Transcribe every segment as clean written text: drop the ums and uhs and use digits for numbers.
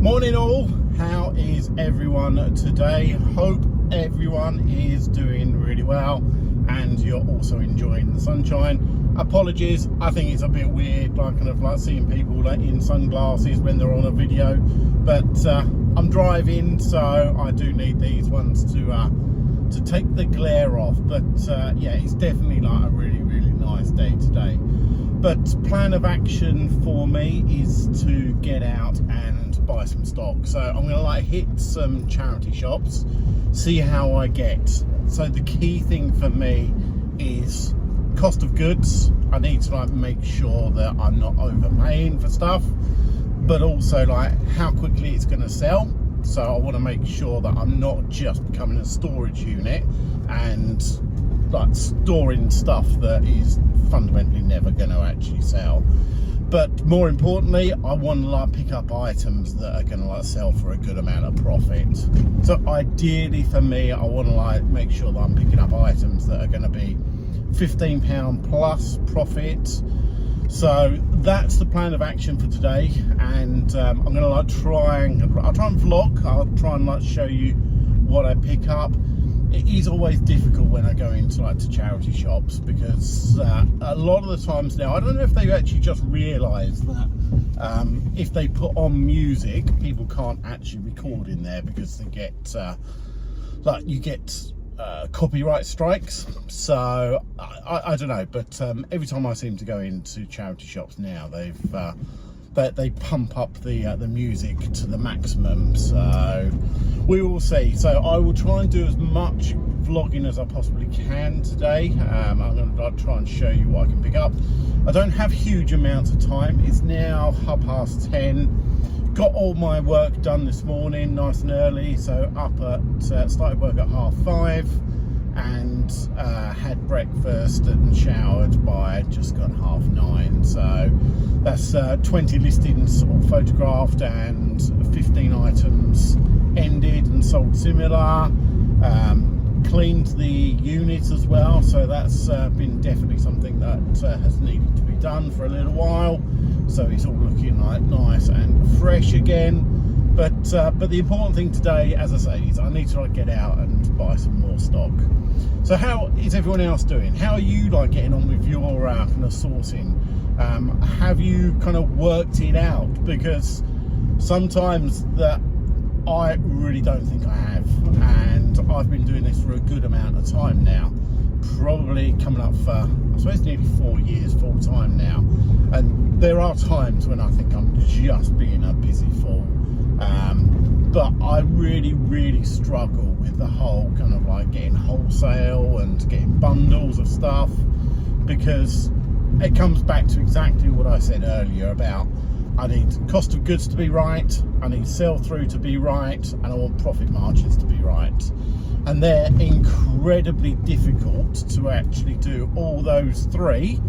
Morning all, how is everyone today? Hope everyone is doing really well and you're also enjoying the sunshine. Apologies, I think it's a bit weird, like seeing people in sunglasses when they're on a video, but I'm driving, so I do need these ones to take the glare off. But yeah, it's definitely like a really nice day today. But plan of action for me is to get out and buy some stock. So I'm gonna hit some charity shops, see how I get. So the key thing for me is cost of goods. I need to make sure that I'm not overpaying for stuff, but also how quickly it's gonna sell. So I want to make sure that I'm not just becoming a storage unit and storing stuff that is fundamentally never going to actually sell. But more importantly, I want to pick up items that are going to sell for a good amount of profit. So ideally for me, I want to make sure that I'm picking up items that are going to be £15 plus profit. So that's the plan of action for today, and I'm gonna I'll try and vlog. I'll try and show you what I pick up. It is always difficult when I go into to charity shops, because a lot of the times now, I don't know if they've actually just realised that if they put on music, people can't actually record in there because they get you get copyright strikes. So I don't know, but every time I seem to go into charity shops now, they pump up the music to the maximum. So we will see. So I will try and do as much vlogging as I possibly can today. I'm going to try and show you what I can pick up. I don't have huge amounts of time. It's now 10:30. Got all my work done this morning nice and early, so started work at 5:30 and had breakfast and showered by just gone 9:30. So that's 20 listings all photographed and 15 items ended and sold similar. Cleaned the unit as well, so that's been definitely something that has needed to be done for a little while. So it's all looking nice and fresh again. But the important thing today, as I say, is I need to get out and buy some more stock. So how is everyone else doing? How are you getting on with your sourcing? Have you worked it out? Because sometimes that I really don't think I have, and I've been doing this for a good amount of time now, probably coming up for, I suppose, nearly 4 years full time now. And there are times when I think I'm just being a busy fool, but I really struggle with the whole getting wholesale and getting bundles of stuff, because it comes back to exactly what I said earlier about I need cost of goods to be right, I need sell through to be right, and I want profit margins to be right. And they're incredibly difficult to actually do all those three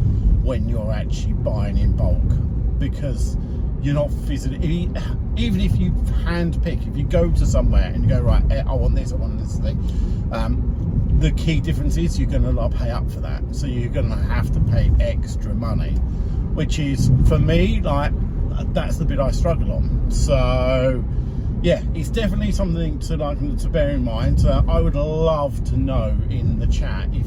when you're actually buying in bulk, because you're not physically, even if you hand pick, if you go to somewhere and you go, right, I want this thing, the key difference is you're going to pay up for that. So you're going to have to pay extra money, which is, for me, that's the bit I struggle on. So yeah, it's definitely something to bear in mind. I would love to know in the chat if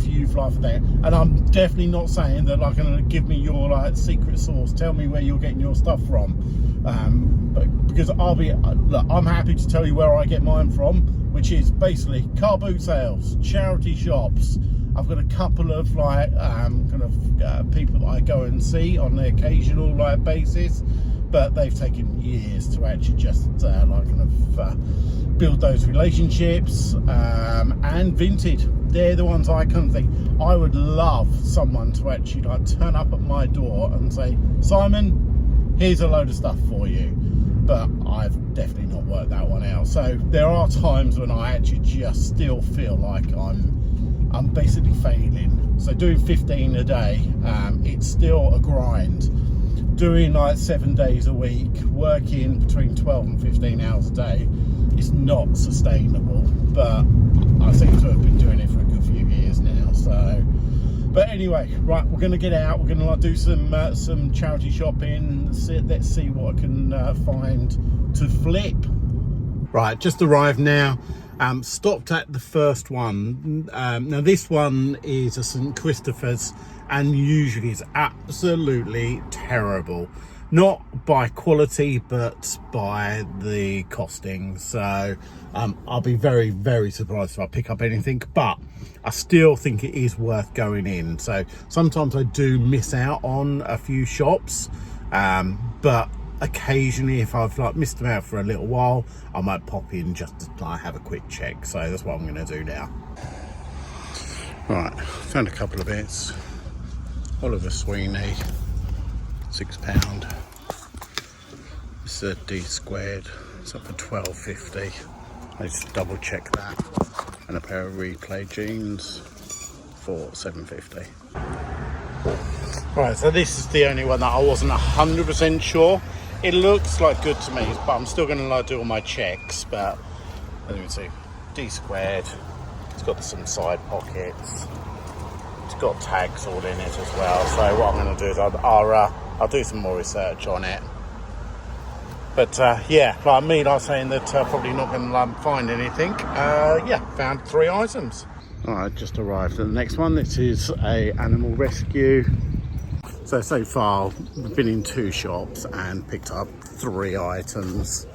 you've for that. And I'm definitely not saying that give me your secret source, tell me where you're getting your stuff from, but because I'm happy to tell you where I get mine from, which is basically car boot sales, charity shops. I've got a couple of people that I go and see on the occasional basis, but they've taken years to actually just build those relationships. And Vinted, they're the ones I think I would love someone to actually turn up at my door and say, Simon, here's a load of stuff for you. But I've definitely not worked that one out. So there are times when I actually just still feel like I'm basically failing. So doing 15 a day, it's still a grind. Doing 7 days a week, working between 12 and 15 hours a day is not sustainable. But I seem to have been doing it for a good few years now. So But anyway, right, we're going to get out. We're going to like do some charity shopping. Let's see what I can find to flip. Right, just arrived now. Stopped at the first one. Now this one is a St. Christopher's, and usually it's absolutely terrible. Not by quality, but by the costing. So I'll be very, very surprised if I pick up anything, but I still think it is worth going in. So sometimes I do miss out on a few shops, but occasionally if I've like missed them out for a little while, I might pop in just to like have a quick check. So that's what I'm going to do now. Right, found a couple of bits. Oliver Sweeney, £6. It's a D squared. It's up for £12.50. I just double check that. And a pair of replay jeans for £7.50. Right, so this is the only one that I wasn't 100% sure. It looks like good to me, but I'm still going to like do all my checks. But let me see, D squared. It's got some side pockets. It's got tags all in it as well. So what I'm going to do is I'll do some more research on it. But yeah, like me, like saying that probably not going to find anything. Yeah, found 3 items. All right, just arrived at the next one. This is a animal rescue. So far, we've been in 2 shops and picked up 3 items.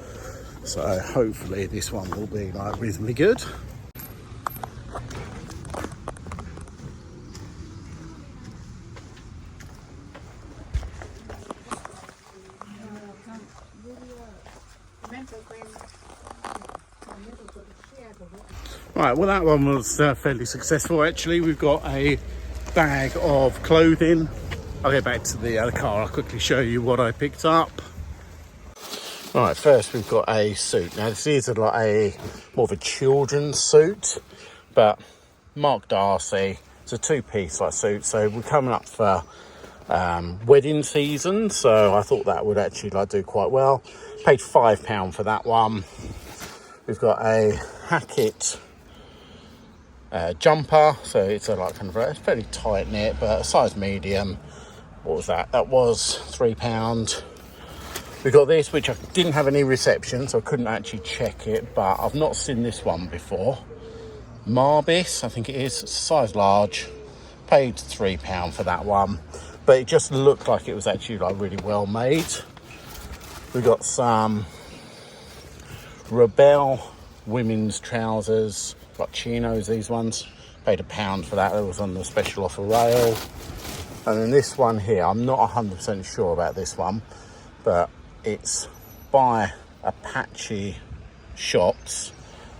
So hopefully this one will be like reasonably good. Right, well that one was fairly successful actually. We've got a bag of clothing. I'll get back to the car, I'll quickly show you what I picked up. Right, first we've got a suit. Now this is like more of a children's suit, but Mark Darcy, it's a 2-piece like suit, so we're coming up for wedding season, so I thought that would actually like do quite well. Paid £5 for that one. We've got a Hackett jumper, so it's a like kind of it's fairly tight knit, but a size medium. What was that? That was £3. We got this, which I didn't have any reception, so I couldn't actually check it, but I've not seen this one before. Marbis, I think it is, size large. Paid £3 for that one, but it just looked like it was actually like really well made. We got some Rebel women's trousers, like chinos, these ones. Paid £1 for that. It was on the special offer rail. And then this one here, I'm not 100% sure about this one, but it's by Apache Shops,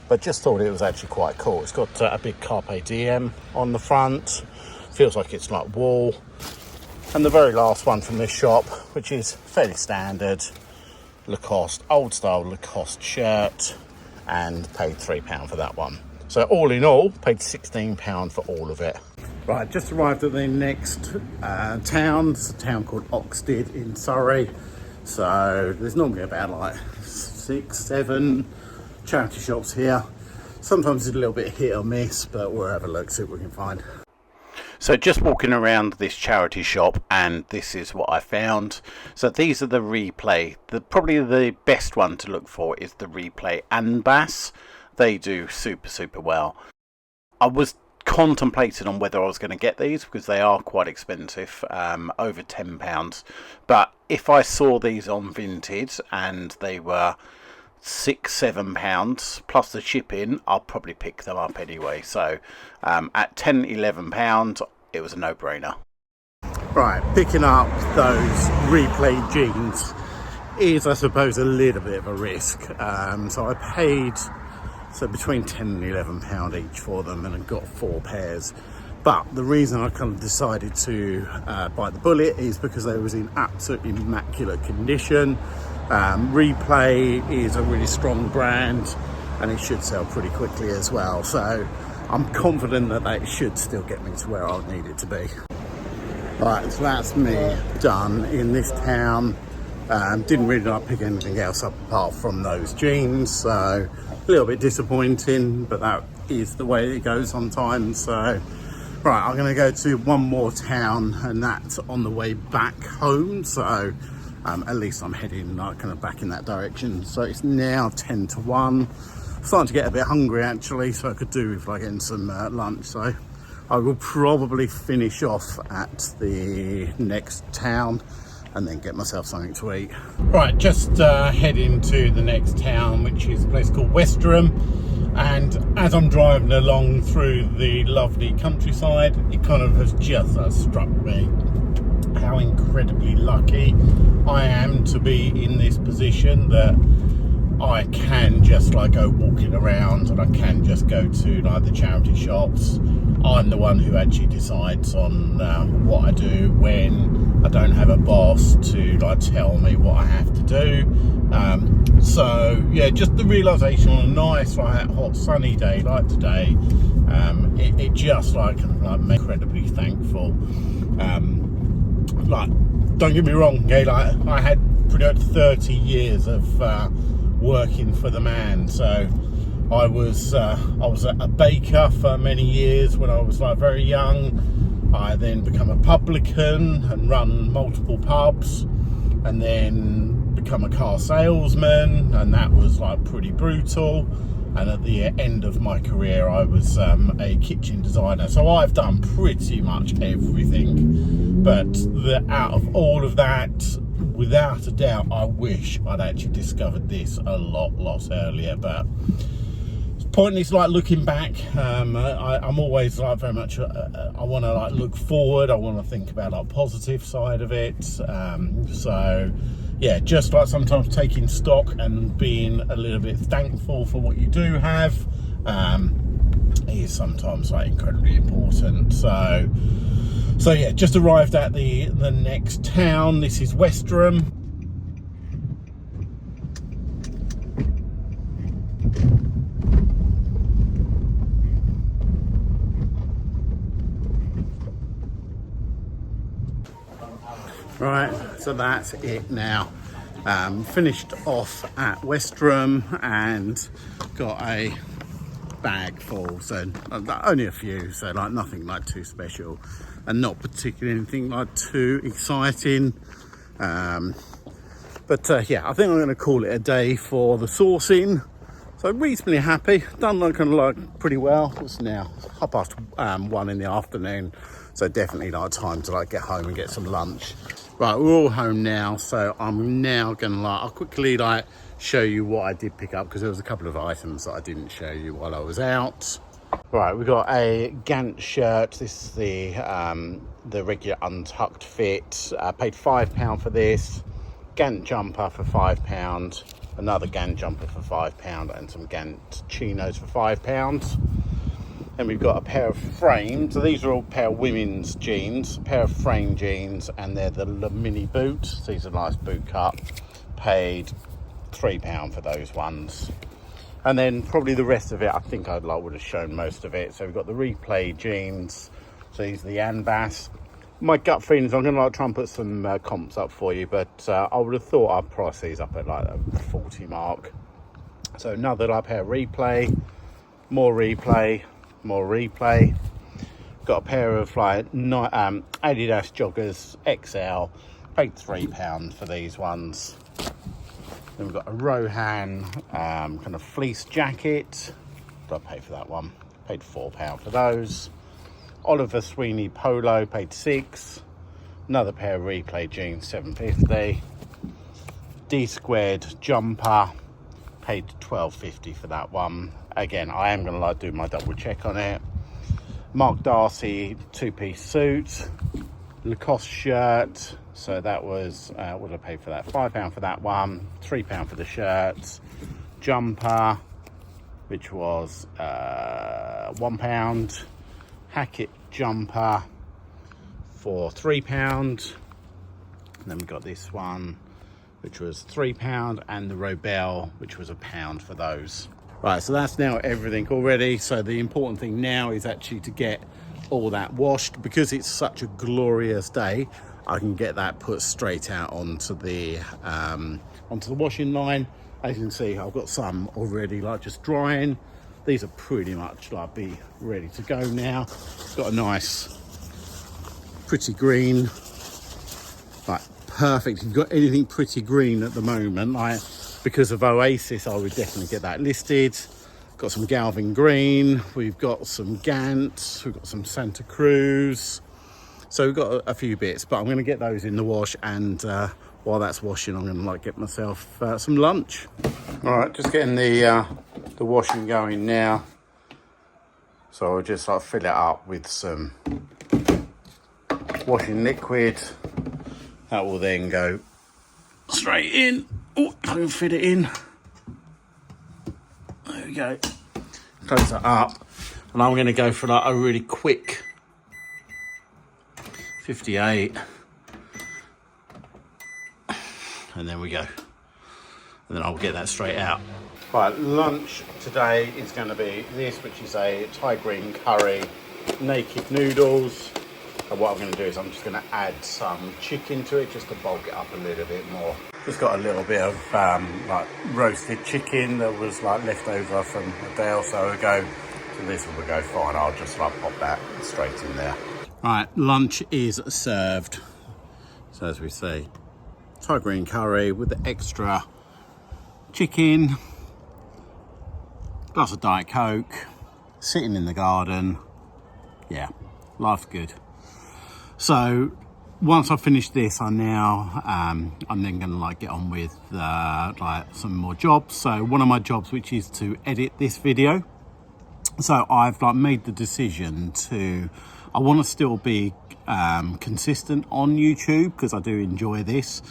but just thought it was actually quite cool. It's got a big Carpe Diem on the front. Feels like it's like wool. And the very last one from this shop, which is fairly standard, Lacoste, old style Lacoste shirt, and paid £3 for that one. So all in all, paid £16 for all of it. Right, just arrived at the next town. It's a town called Oxted in Surrey. So there's normally about like 6, 7 charity shops here. Sometimes it's a little bit hit or miss, but we'll have a look, see what we can find. So just walking around this charity shop, and this is what I found. So these are the replay. Probably the best one to look for is the replay Anbass. They do super well. I was contemplating on whether I was going to get these because they are quite expensive, over £10. But if I saw these on Vinted and they were £6-7 plus the shipping, I'll probably pick them up anyway. So at £10-11, it was a no-brainer. Right, picking up those replay jeans is, I suppose, a little bit of a risk. So I paid between £10 and £11 each for them, and I got 4 pairs. But the reason I kind of decided to bite the bullet is because they was in absolutely immaculate condition. Replay is a really strong brand, and it should sell pretty quickly as well. So I'm confident that they should still get me to where I need it to be. Right, so that's me done in this town. Didn't really like pick anything else up apart from those jeans, so a little bit disappointing, but that is the way it goes sometimes. So Right, I'm going to go to one more town, and that's on the way back home. So at least I'm heading like kind of back in that direction. So it's now 10 to 1. Starting to get a bit hungry actually, so I could do with like getting some lunch. So I will probably finish off at the next town and then get myself something to eat. Right, just heading to the next town, which is a place called Westerham. And as I'm driving along through the lovely countryside, it kind of has just struck me how incredibly lucky I am to be in this position, that I can just like go walking around and I can just go to like the charity shops. I'm the one who actually decides on what I do, when. I don't have a boss to like tell me what I have to do. So yeah, just the realization on a nice like hot sunny day like today, it just like kind of like made me incredibly thankful. Like, don't get me wrong, okay, like I had pretty much 30 years of working for the man. So I was a baker for many years when I was like very young. I then become a publican and run multiple pubs, and then become a car salesman, and that was like pretty brutal. And at the end of my career I was a kitchen designer. So I've done pretty much everything, but out of all of that, without a doubt, I wish I'd actually discovered this a lot earlier. But pointless like looking back. I'm always like very much I want to like look forward. I want to think about like positive side of it. So yeah, just like sometimes taking stock and being a little bit thankful for what you do have is sometimes like incredibly important. So yeah, just arrived at the next town. This is Westerham. Right, so that's it now. Finished off at Westerham and got a bag full, so only a few, so like nothing like too special and not particularly anything like too exciting. But yeah, I think I'm going to call it a day for the sourcing. So reasonably happy, done like kind of like pretty well. It's now 1:30 in the afternoon, so definitely like time to like get home and get some lunch. Right, we're all home now, so I'm now gonna like, I'll quickly like show you what I did pick up, because there was a couple of items that I didn't show you while I was out. Right, we got a Gant shirt. This is the regular untucked fit. Paid £5 for this. Gant jumper for £5. Another Gant jumper for £5, and some Gant chinos for £5. Then we've got a pair of framed, so these are all a pair of women's jeans, a pair of frame jeans, and they're the mini boots. These are nice boot cut. Paid £3 for those ones. And then probably the rest of it, I think I would have shown most of it. So we've got the replay jeans. So these are the Anbass. My gut feeling is I'm going to like try and put some comps up for you, but I would have thought I'd price these up at like the 40 mark. So another like pair of replay, more replay. Got a pair of like Adidas joggers XL. Paid £3 for these ones. Then we've got a Rohan kind of fleece jacket. Did I pay for that one? Paid £4 for those. Oliver Sweeney polo, paid £6. Another pair of replay jeans, £7.50. D squared jumper, paid £12.50 for that one. Again, I am gonna like do my double check on it. Mark Darcy two-piece suit, Lacoste shirt. So that was what did I pay for that? £5 for that one, £3 for the shirts. Jumper, which was £1. Hackett jumper for £3. And then we got this one, which was £3, and the Robel, which was £1 for those. Right, so that's now everything already. So the important thing now is actually to get all that washed. Because it's such a glorious day, I can get that put straight out onto the washing line. As you can see, I've got some already like just drying. these are pretty much like be ready to go now. Got a nice pretty green, like perfect. If you've got anything pretty green at the moment, like because of Oasis, I would definitely get that listed. Got some Galvin green, we've got some Gant, we've got some Santa Cruz. So we've got a few bits, but I'm going to get those in the wash, and while that's washing, I'm going to like get myself some lunch. All right, just getting the washing going now. So I'll just like fill it up with some washing liquid. That will then go straight in. Oh, I can fit it in. There we go. Close that up, and I'm going to go for like a really quick 58, and then we go, and then I'll get that straight out. Right, lunch today is going to be this, which is a Thai green curry, naked noodles. And what I'm going to do is I'm just going to add some chicken to it, just to bulk it up a little bit more. Just got a little bit of like roasted chicken that was like left over from a day or so ago. So this will go fine. I'll just like pop that straight in there. Right, lunch is served. So as we see, Thai green curry with the extra chicken, glass of Diet Coke, sitting in the garden. Yeah, life's good. So once I finish this, I'm then going to like get on with like some more jobs. So one of my jobs, which is to edit this video. So I've like made the decision to, I want to still be consistent on YouTube because I do enjoy this,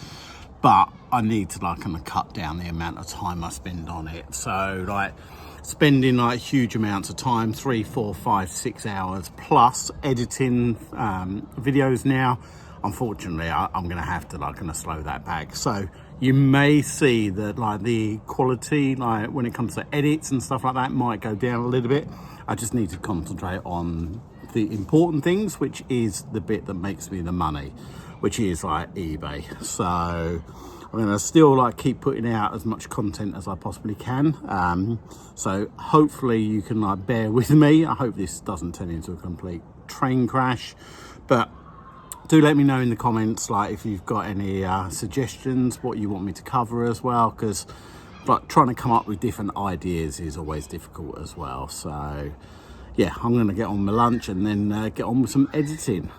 but I need to like kind of cut down the amount of time I spend on it. So like spending like huge amounts of time, 3, 4, 5, 6 hours plus editing videos now. Unfortunately, I'm going to have to like kind of slow that back. So you may see that like the quality, like when it comes to edits and stuff like that, might go down a little bit. I just need to concentrate on the important things, which is the bit that makes me the money, which is like eBay. So I'm going to still like keep putting out as much content as I possibly can. So hopefully you can like bear with me. I hope this doesn't turn into a complete train crash, but do let me know in the comments like if you've got any suggestions, what you want me to cover as well, because like trying to come up with different ideas is always difficult as well. So yeah, I'm going to get on my lunch and then get on with some editing.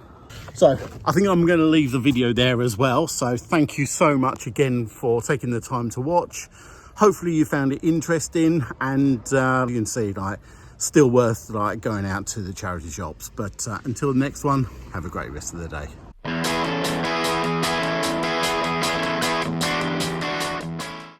So I think I'm going to leave the video there as well. So thank you so much again for taking the time to watch. Hopefully you found it interesting, and you can see like still worth like going out to the charity shops. But until the next one, have a great rest of the day.